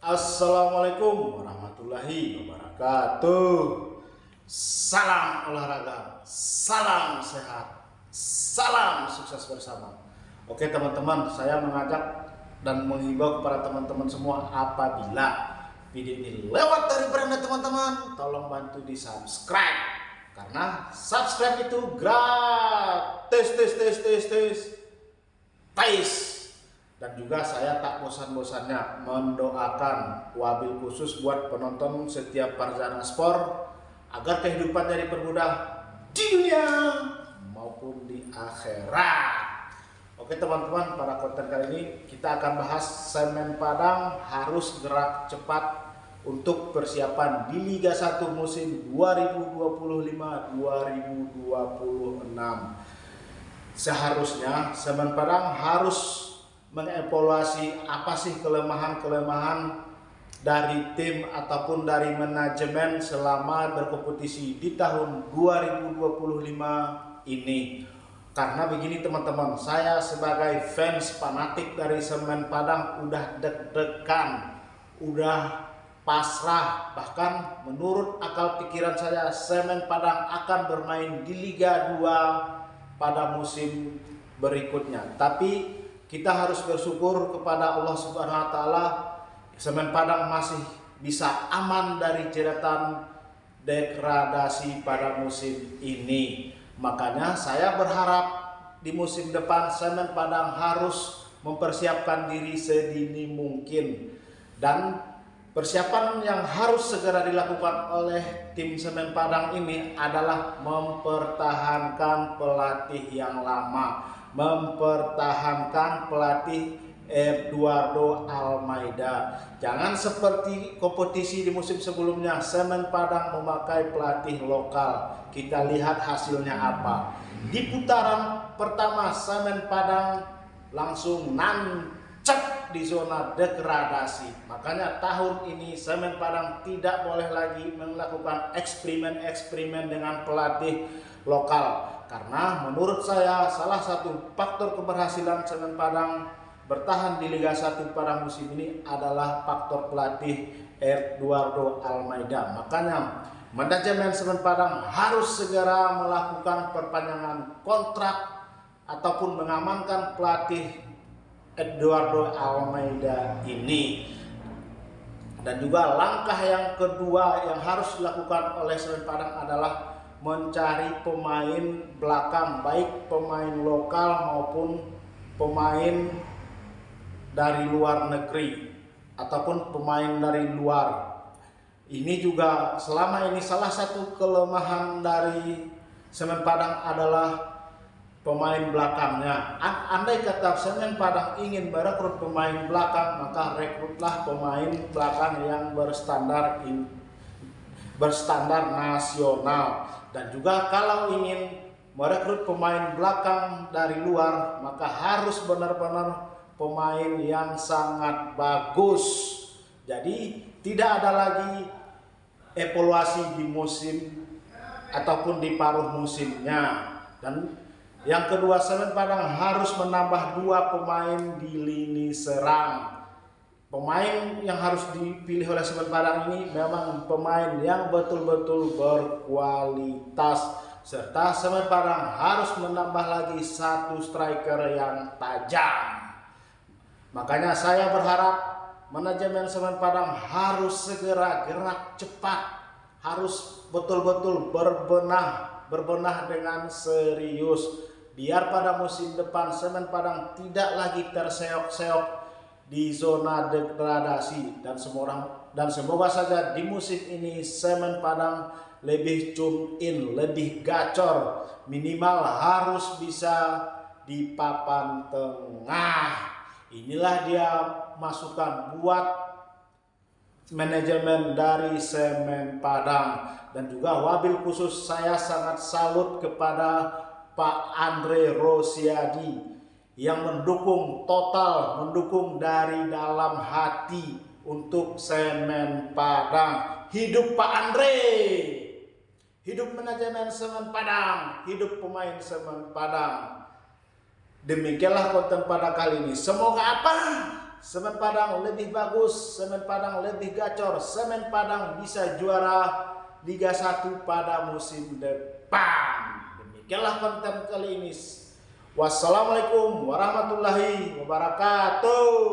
Assalamualaikum warahmatullahi wabarakatuh. Salam olahraga, salam sehat, salam sukses bersama. Oke teman-teman, saya mengajak dan menghimbau kepada teman-teman semua, apabila video ini lewat dari beranda teman-teman, tolong bantu di subscribe, karena subscribe itu gratis. Dan juga saya tak bosan-bosannya mendoakan wabil khusus buat penonton setiap Farzana Sport, agar kehidupannya dipermudah di dunia maupun di akhirat. Oke teman-teman, pada konten kali ini kita akan bahas Semen Padang harus gerak cepat untuk persiapan di Liga 1 musim 2025-2026. Seharusnya Semen Padang harus mengevaluasi apa sih kelemahan-kelemahan dari tim ataupun dari manajemen selama berkompetisi di tahun 2025 ini. Karena begini teman-teman, saya sebagai fans fanatik dari Semen Padang udah deg-degan, udah pasrah, bahkan menurut akal pikiran saya Semen Padang akan bermain di Liga 2 pada musim berikutnya. Tapi kita harus bersyukur kepada Allah Subhanahu wa taala, Semen Padang masih bisa aman dari jeratan degradasi pada musim ini. Makanya saya berharap di musim depan Semen Padang harus mempersiapkan diri sedini mungkin. Dan persiapan yang harus segera dilakukan oleh tim Semen Padang ini adalah mempertahankan pelatih yang lama, mempertahankan pelatih Eduardo Almeida. Jangan seperti kompetisi di musim sebelumnya, Semen Padang memakai pelatih lokal. Kita lihat hasilnya apa. Di putaran pertama Semen Padang langsung nancep di zona degradasi. Makanya tahun ini Semen Padang tidak boleh lagi melakukan eksperimen dengan pelatih lokal. Karena menurut saya salah satu faktor keberhasilan Semen Padang bertahan di Liga 1 pada musim ini adalah faktor pelatih Eduardo Almeida. Makanya manajemen Semen Padang harus segera melakukan perpanjangan kontrak ataupun mengamankan pelatih Eduardo Almeida ini. Dan juga langkah yang kedua yang harus dilakukan oleh Semen Padang adalah mencari pemain belakang, baik pemain lokal maupun pemain dari luar negeri ataupun pemain dari luar. Ini juga selama ini salah satu kelemahan dari Semen Padang adalah pemain belakangnya. Andai kata Semen Padang ingin merekrut pemain belakang, maka rekrutlah pemain belakang yang berstandar nasional. Dan juga kalau ingin merekrut pemain belakang dari luar, maka harus benar-benar pemain yang sangat bagus. Jadi tidak ada lagi evaluasi di musim ataupun di paruh musimnya. Dan yang kedua, Semen Padang harus menambah 2 pemain di lini serang. Pemain yang harus dipilih oleh Semen Padang ini memang pemain yang betul-betul berkualitas, serta Semen Padang harus menambah lagi 1 striker yang tajam. Makanya saya berharap manajemen Semen Padang harus segera gerak cepat, harus betul-betul berbenah dengan serius, biar pada musim depan Semen Padang tidak lagi terseok-seok di zona degradasi. Dan semoga saja di musim ini Semen Padang lebih tune in, lebih gacor, minimal harus bisa di papan tengah. Inilah dia masukan buat manajemen dari Semen Padang. Dan juga wabil khusus saya sangat salut kepada Pak Andre Rosiadi yang mendukung dari dalam hati untuk Semen Padang. Hidup Pak Andre, hidup manajemen Semen Padang, hidup pemain Semen Padang. Demikianlah konten pada kali ini. Semoga apa? Semen Padang lebih bagus, Semen Padang lebih gacor, Semen Padang bisa juara Liga 1 pada musim depan. Demikianlah konten kali ini. Wassalamualaikum warahmatullahi wabarakatuh.